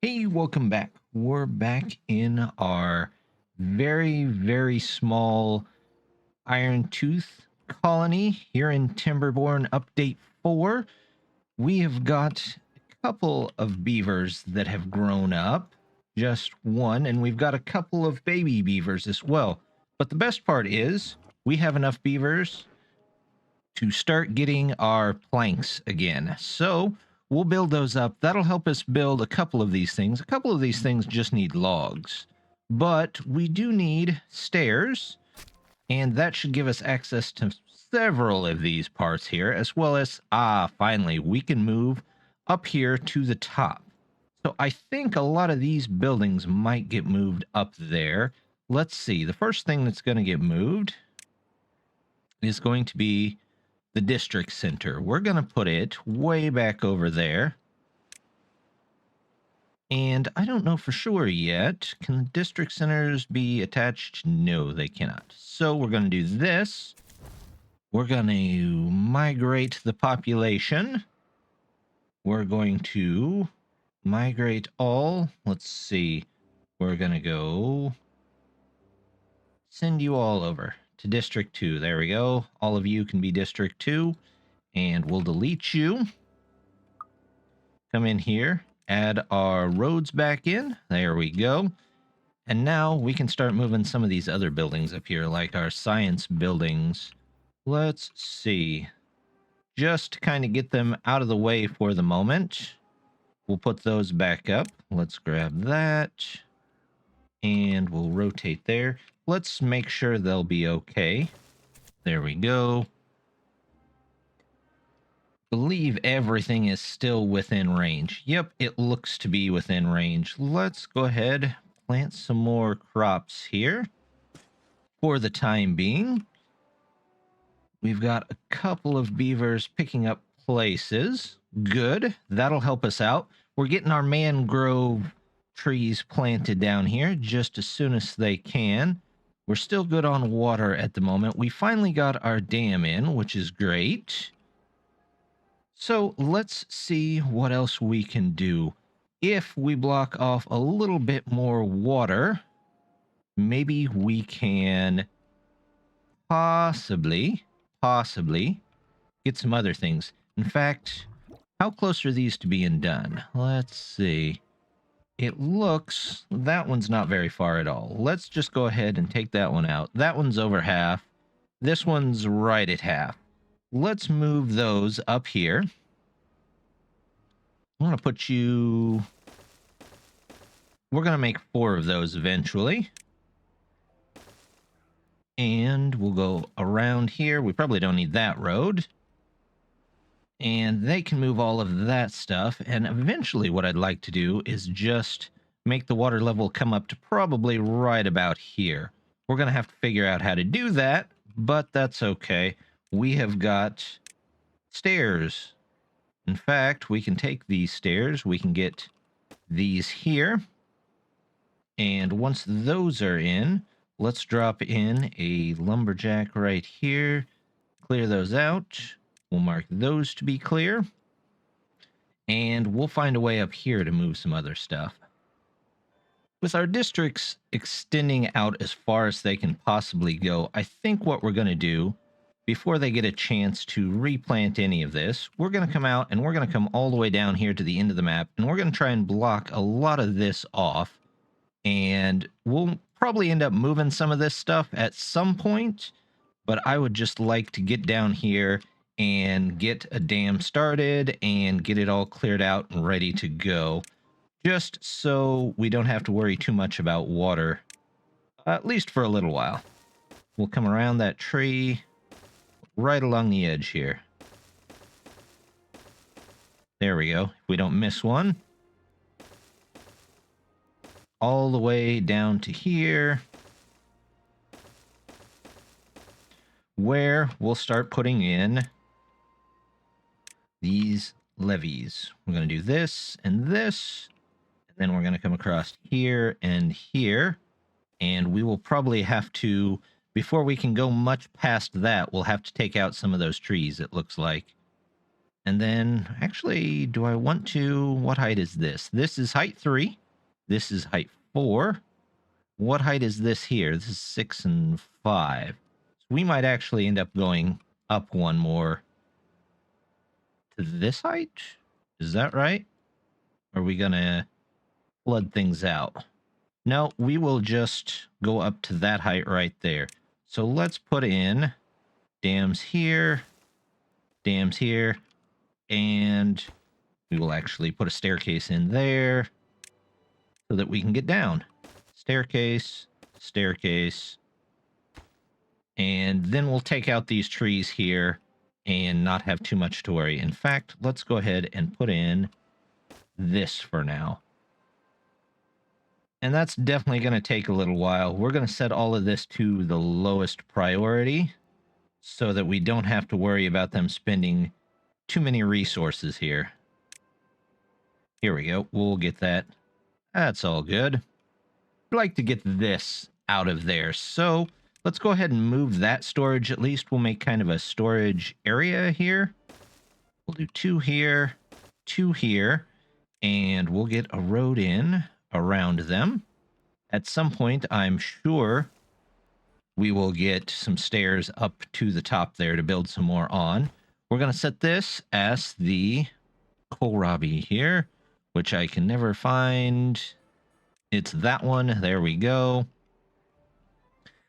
Hey, welcome back. We're back in our very small Iron Tooth colony here in Timberborn Update 4. We have got a couple of beavers that have grown up, just one, and we've got a couple of baby beavers as well. But the best part is we have enough beavers to start getting our planks again. So we'll build those up. That'll help us build a couple of these things. A couple of these things just need logs, but we do need stairs, and that should give us access to several of these parts here, as well as, finally, we can move up here to the top. So I think a lot of these buildings might get moved up there. Let's see. The first thing that's going to get moved is going to be the district center. We're going to put it way back over there. And I don't know for sure yet. Can the district centers be attached? No, they cannot. So we're going to do this. We're going to migrate the population. We're going to migrate all. Let's see. We're going to go send you all over to District 2. There we go. All of you can be District 2, and we'll delete you. Come in here, add our roads back in. There we go. And now we can start moving some of these other buildings up here, like our science buildings. Let's see. Just to kind of get them out of the way for the moment, we'll put those back up. Let's grab that, and we'll rotate there. Let's make sure they'll be okay. There we go. Believe everything is still within range. Yep, it looks to be within range. Let's go ahead, plant some more crops here for the time being. We've got a couple of beavers picking up places. Good. That'll help us out. We're getting our mangrove trees planted down here just as soon as they can. We're still good on water at the moment. We finally got our dam in, which is great. So let's see what else we can do. If we block off a little bit more water, maybe we can possibly get some other things. In fact, how close are these to being done? Let's see. It looks, that one's not very far at all. Let's just go ahead and take that one out. That one's over half. This one's right at half. Let's move those up here. I'm going to put you... We're going to make 4 of those eventually. And we'll go around here. We probably don't need that road. And they can move all of that stuff. And eventually what I'd like to do is just make the water level come up to probably right about here. We're going to have to figure out how to do that, but that's okay. We have got stairs. In fact, we can take these stairs. We can get these here. And once those are in, let's drop in a lumberjack right here. Clear those out. We'll mark those to be clear. And we'll find a way up here to move some other stuff. With our districts extending out as far as they can possibly go, I think what we're going to do, before they get a chance to replant any of this, we're going to come out and we're going to come all the way down here to the end of the map, and we're going to try and block a lot of this off. And we'll probably end up moving some of this stuff at some point, but I would just like to get down here and get a dam started and get it all cleared out and ready to go, just so we don't have to worry too much about water, at least for a little while. We'll come around that tree right along the edge here. There we go. If we don't miss one. All the way down to here, where we'll start putting in these levees. We're going to do this, and then we're going to come across here and here, and we will probably have to, before we can go much past that, we'll have to take out some of those trees, it looks like. And then, actually, do I want to... What height is this? This is height 3. This is height 4. What height is this here? This is 6 and 5. So we might actually end up going up one more to this height. Is that right? Or are we going to flood things out? No, we will just go up to that height right there. So let's put in dams here, and we will actually put a staircase in there so that we can get down. Staircase, staircase, and then we'll take out these trees here and not have too much to worry. In fact, let's go ahead and put in this for now. And that's definitely going to take a little while. We're going to set all of this to the lowest priority so that we don't have to worry about them spending too many resources here. Here we go. We'll get that. That's all good. I'd like to get this out of there. So let's go ahead and move that storage. At least we'll make kind of a storage area here. We'll do 2 here, 2 here, and we'll get a road in around them. At some point, I'm sure we will get some stairs up to the top there to build some more on. We're going to set this as the kohlrabi here, which I can never find. It's that one. There we go.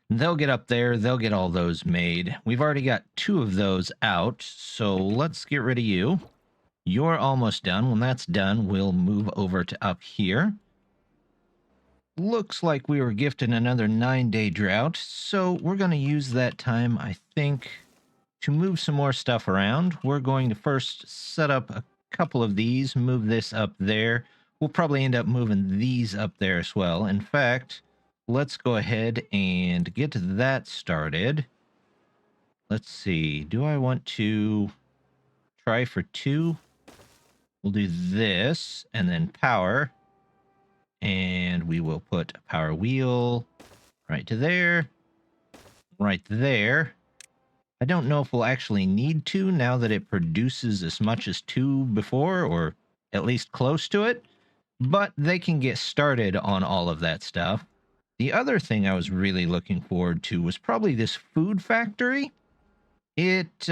They'll get up there. They'll get all those made. We've already got 2 of those out, so let's get rid of you. You're almost done. When that's done, we'll move over to up here. Looks like we were gifted another 9-day drought, so we're going to use that time, I think, to move some more stuff around. We're going to first set up a couple of these, move this up there. We'll probably end up moving these up there as well. In fact, let's go ahead and get that started. Let's see. Do I want to try for 2? We'll do this and then power. And we will put a power wheel right to there. Right there. I don't know if we'll actually need 2 now that it produces as much as 2 before, or at least close to it. But they can get started on all of that stuff. The other thing I was really looking forward to was probably this food factory. It's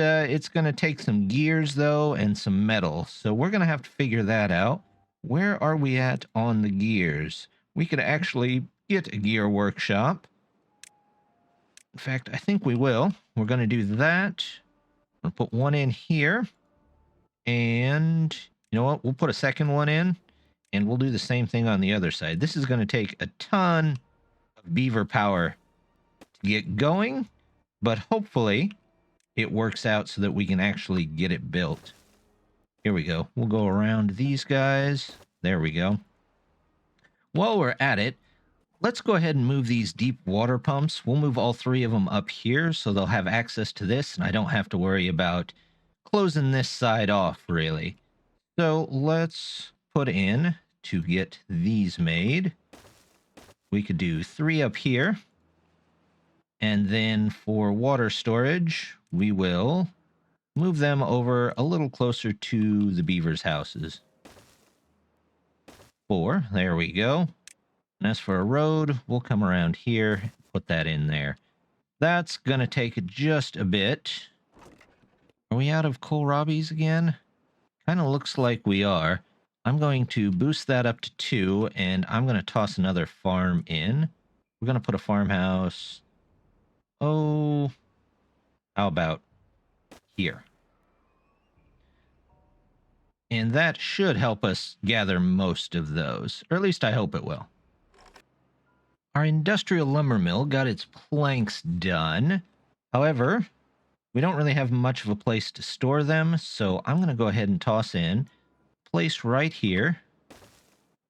going to take some gears, though, and some metal. So we're going to have to figure that out. Where are we at on the gears? We could actually get a gear workshop. In fact, I think we will. We're going to do that. We'll put 1 in here. And you know what? We'll put a second one in. And we'll do the same thing on the other side. This is going to take a ton of beaver power to get going. But hopefully it works out so that we can actually get it built. Here we go. We'll go around these guys. There we go. While we're at it, let's go ahead and move these deep water pumps. We'll move all 3 of them up here so they'll have access to this, and I don't have to worry about closing this side off, really. So let's put in to get these made. We could do 3 up here. And then for water storage, we will move them over a little closer to the beavers' houses. 4, there we go. And as for a road, we'll come around here, put that in there. That's going to take just a bit. Are we out of kohlrabis again? Kind of looks like we are. I'm going to boost that up to 2, and I'm going to toss another farm in. We're going to put a farmhouse. Oh, how about here? And that should help us gather most of those, or at least I hope it will. Our industrial lumber mill got its planks done. However, we don't really have much of a place to store them, so I'm going to go ahead and toss in a place right here.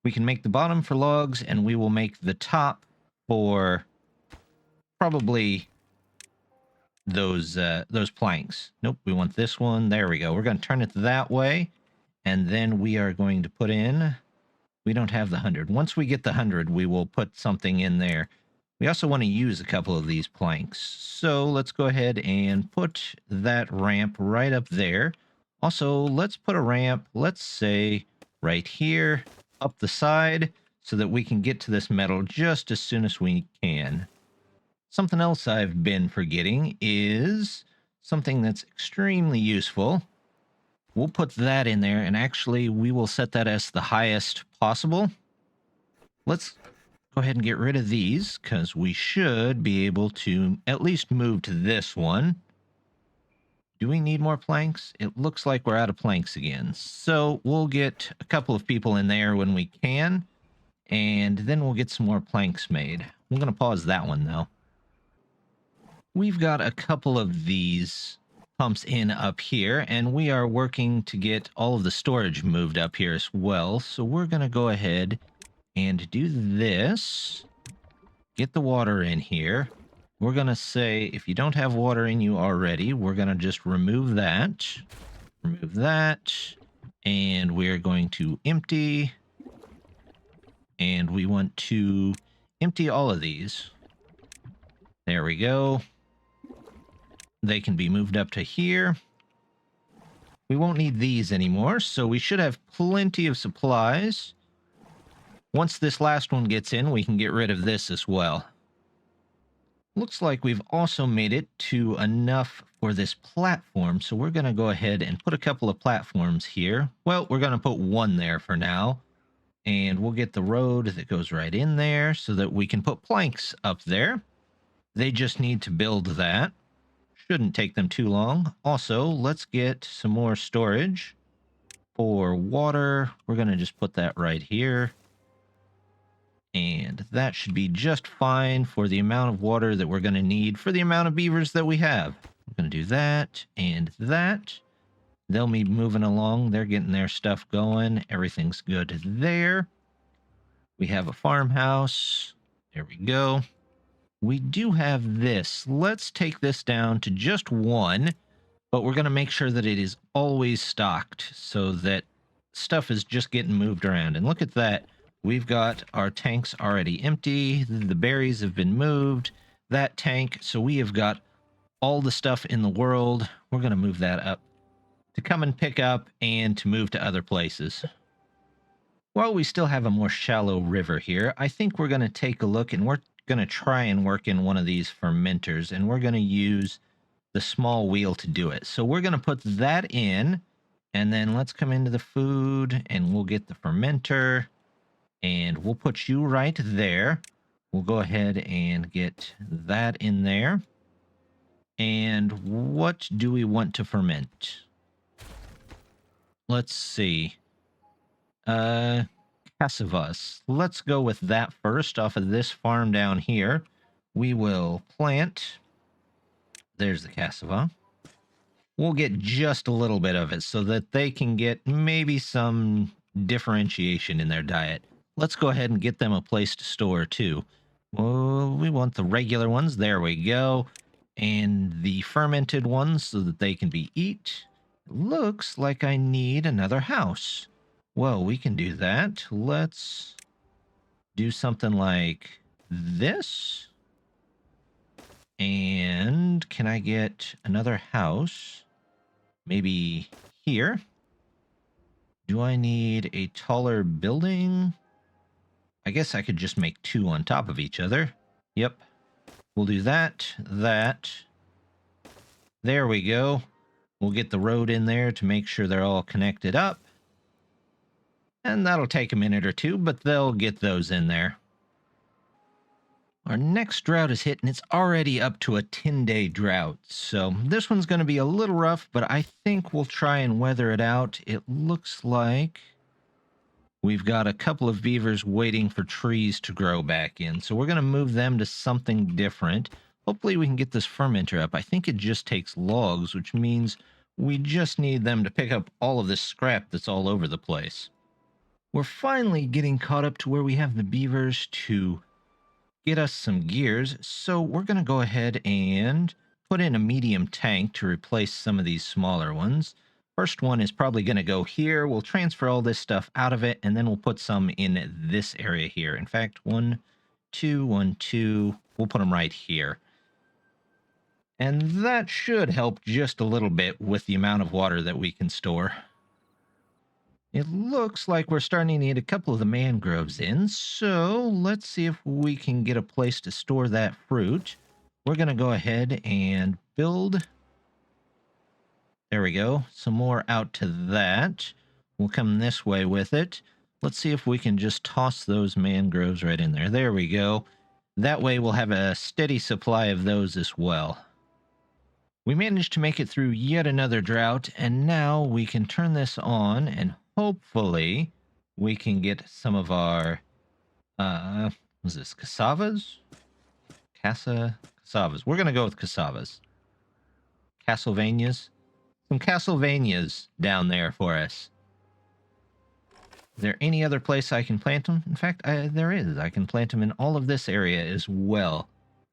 We can make the bottom for logs, and we will make the top for probably those planks. Nope, we want this one. There we go. We're going to turn it that way. And then we are going to put in, we don't have the 100. Once we get the 100, we will put something in there. We also want to use a couple of these planks. So let's go ahead and put that ramp right up there. Also, let's put a ramp, let's say right here, up the side, so that we can get to this metal just as soon as we can. Something else I've been forgetting is something that's extremely useful. We'll put that in there, and actually we will set that as the highest possible. Let's go ahead and get rid of these, because we should be able to at least move to this one. Do we need more planks? It looks like we're out of planks again. So we'll get a couple of people in there when we can, and then we'll get some more planks made. I'm going to pause that one, though. We've got a couple of these pumps in up here, and we are working to get all of the storage moved up here as well. So we're going to go ahead and do this. Get the water in here. We're going to say, if you don't have water in you already, we're going to just remove that. Remove that. And we're going to empty. And we want to empty all of these. There we go. They can be moved up to here. We won't need these anymore, so we should have plenty of supplies. Once this last one gets in, we can get rid of this as well. Looks like we've also made it to enough for this platform, so we're going to go ahead and put a couple of platforms here. Well, we're going to put one there for now, and we'll get the road that goes right in there so that we can put planks up there. They just need to build that. Shouldn't take them too long. Also, let's get some more storage for water. We're going to just put that right here. And that should be just fine for the amount of water that we're going to need for the amount of beavers that we have. We're going to do that and that. They'll be moving along. They're getting their stuff going. Everything's good there. We have a farmhouse. There we go. We do have this. Let's take this down to just one, but we're going to make sure that it is always stocked so that stuff is just getting moved around. And look at that. We've got our tanks already empty. The berries have been moved. That tank. So we have got all the stuff in the world. We're going to move that up to come and pick up and to move to other places. While we still have a more shallow river here, I think we're going to take a look, and we're going to try and work in one of these fermenters, and we're going to use the small wheel to do it. So we're going to put that in, and then let's come into the food, and we'll get the fermenter, and we'll put you right there. We'll go ahead and get that in there. And what do we want to ferment? Let's see. Cassavas. Let's go with that first off of this farm down here. We will plant. There's the cassava. We'll get just a little bit of it so that they can get maybe some differentiation in their diet. Let's go ahead and get them a place to store too. Well, we want the regular ones. There we go. And the fermented ones so that they can be eat. Looks like I need another house. Well, we can do that. Let's do something like this. And can I get another house? Maybe here. Do I need a taller building? I guess I could just make two on top of each other. Yep. We'll do that, that. There we go. We'll get the road in there to make sure they're all connected up. And that'll take a minute or two, but they'll get those in there. Our next drought is hit, and it's already up to a 10-day drought. So this one's going to be a little rough, but I think we'll try and weather it out. It looks like we've got a couple of beavers waiting for trees to grow back in. So we're going to move them to something different. Hopefully we can get this fermenter up. I think it just takes logs, which means we just need them to pick up all of this scrap that's all over the place. We're finally getting caught up to where we have the beavers to get us some gears, so we're going to go ahead and put in a medium tank to replace some of these smaller ones. First one is probably going to go here. We'll transfer all this stuff out of it, and then we'll put some in this area here. In fact, 1, 2, 1, 2. We'll put them right here. And that should help just a little bit with the amount of water that we can store. It looks like we're starting to get a couple of the mangroves in, so let's see if we can get a place to store that fruit. We're going to go ahead and build. There we go. Some more out to that. We'll come this way with it. Let's see if we can just toss those mangroves right in there. There we go. That way we'll have a steady supply of those as well. We managed to make it through yet another drought, and now we can turn this on, and hopefully we can get some of our, was this cassavas? Cassavas. We're going to go with cassavas. Castlevanias. Some Castlevanias down there for us. Is there any other place I can plant them? In fact, there is. I can plant them in all of this area as well.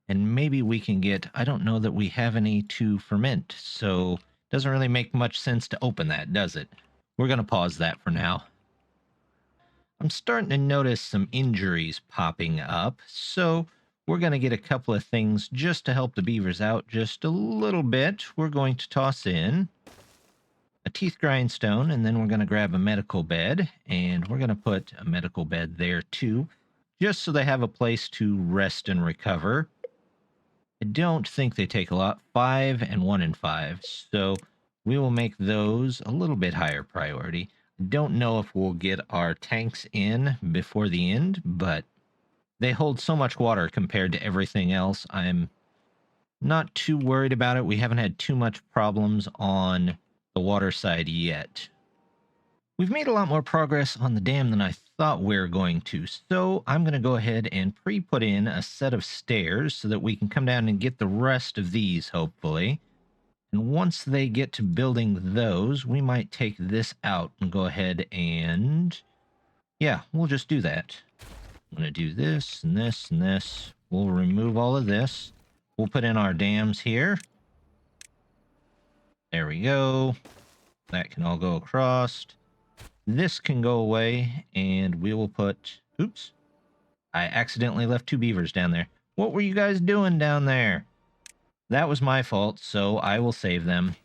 And maybe we can get, I don't know that we have any to ferment, so it doesn't really make much sense to open that, does it? We're going to pause that for now. I'm starting to notice some injuries popping up, so we're going to get a couple of things just to help the beavers out just a little bit. We're going to toss in a teeth grindstone, and then we're going to grab a medical bed, and we're going to put a medical bed there too, just so they have a place to rest and recover. I don't think they take a lot. 5 and 1 and 5. So we will make those a little bit higher priority. Don't know if we'll get our tanks in before the end, but they hold so much water compared to everything else. I'm not too worried about it. We haven't had too much problems on the water side yet. We've made a lot more progress on the dam than I thought we were going to, so I'm going to go ahead and pre-put in a set of stairs so that we can come down and get the rest of these, hopefully. And once they get to building those, we might take this out and go ahead and... yeah, we'll just do that. I'm going to do this and this and this. We'll remove all of this. We'll put in our dams here. There we go. That can all go across. This can go away, and we will put... oops. I accidentally left 2 beavers down there. What were you guys doing down there? That was my fault, so I will save them.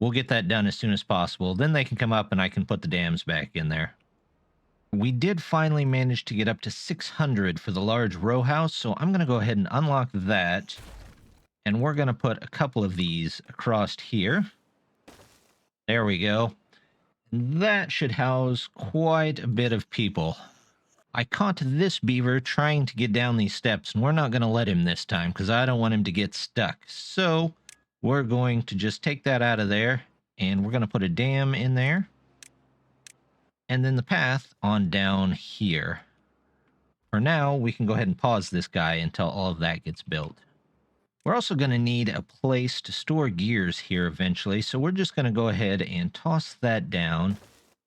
We'll get that done as soon as possible. Then they can come up, and I can put the dams back in there. We did finally manage to get up to 600 for the large row house, so I'm going to go ahead and unlock that. And we're going to put a couple of these across here. There we go. That should house quite a bit of people. I caught this beaver trying to get down these steps, and we're not going to let him this time because I don't want him to get stuck. So we're going to just take that out of there, and we're going to put a dam in there. And then the path on down here. For now, we can go ahead and pause this guy until all of that gets built. We're also going to need a place to store gears here eventually, so we're just going to go ahead and toss that down,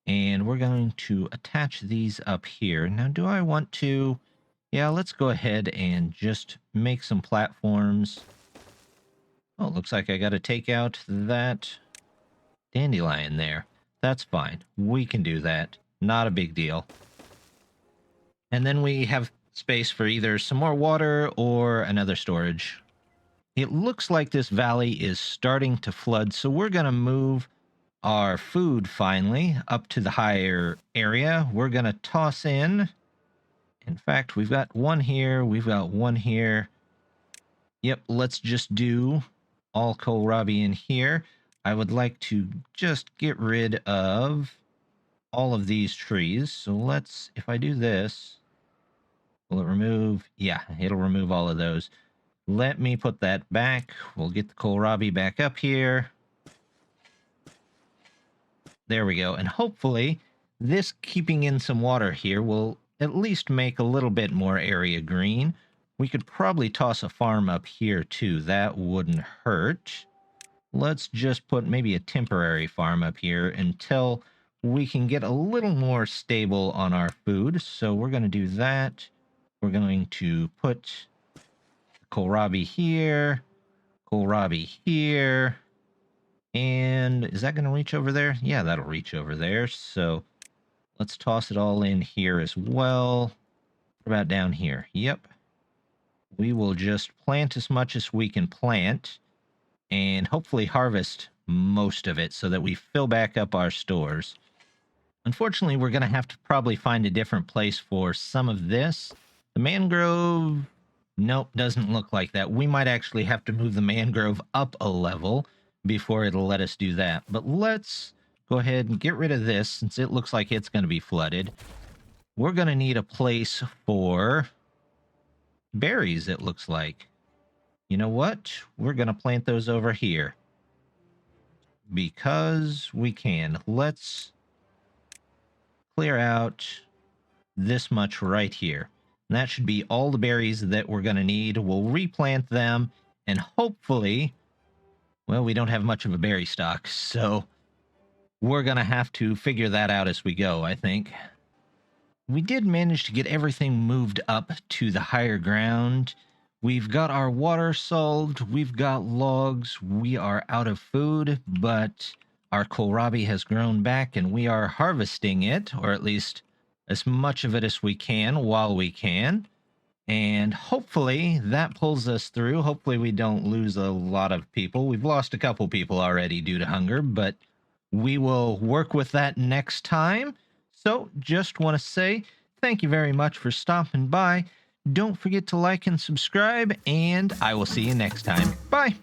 and we're going to attach these up here. Now, do I want to... yeah, let's go ahead and just make some platforms. Oh, it looks like I got to take out that dandelion there. That's fine. We can do that. Not a big deal. And then we have space for either some more water or another storage. It looks like this valley is starting to flood, so we're going to move our food finally up to the higher area. We're going to toss in. In fact, we've got one here. We've got one here. Yep, let's just do all kohlrabi in here. I would like to just get rid of all of these trees. So let's, if I do this, will it remove? Yeah, it'll remove all of those. Let me put that back. We'll get the kohlrabi back up here. There we go. And hopefully this keeping in some water here will at least make a little bit more area green. We could probably toss a farm up here too. That wouldn't hurt. Let's just put maybe a temporary farm up here until we can get a little more stable on our food. So we're going to do that. We're going to put kohlrabi here, kohlrabi here, and is that going to reach over there? Yeah, that'll reach over there. So let's toss it all in here as well. What about down here? Yep. we will just plant as much as we can plant and hopefully harvest most of it so that we fill back up our stores. Unfortunately, we're going to have to probably find a different place for some of this. The mangrove, nope, doesn't look like that. We might actually have to move the mangrove up a level before it'll let us do that. But let's go ahead and get rid of this since it looks like it's going to be flooded. We're going to need a place for berries, it looks like. You know what? We're going to plant those over here. Because we can. Let's clear out this much right here. And that should be all the berries that we're going to need. We'll replant them, and hopefully, well, we don't have much of a berry stock, so we're going to have to figure that out as we go, I think. We did manage to get everything moved up to the higher ground. We've got our water solved. We've got logs. We are out of food, but our kohlrabi has grown back, and we are harvesting it, or at least as much of it as we can while we can. And hopefully that pulls us through. Hopefully we don't lose a lot of people. We've lost a couple people already due to hunger, but we will work with that next time. So just want to say thank you very much for stopping by. Don't forget to like and subscribe, and I will see you next time. Bye.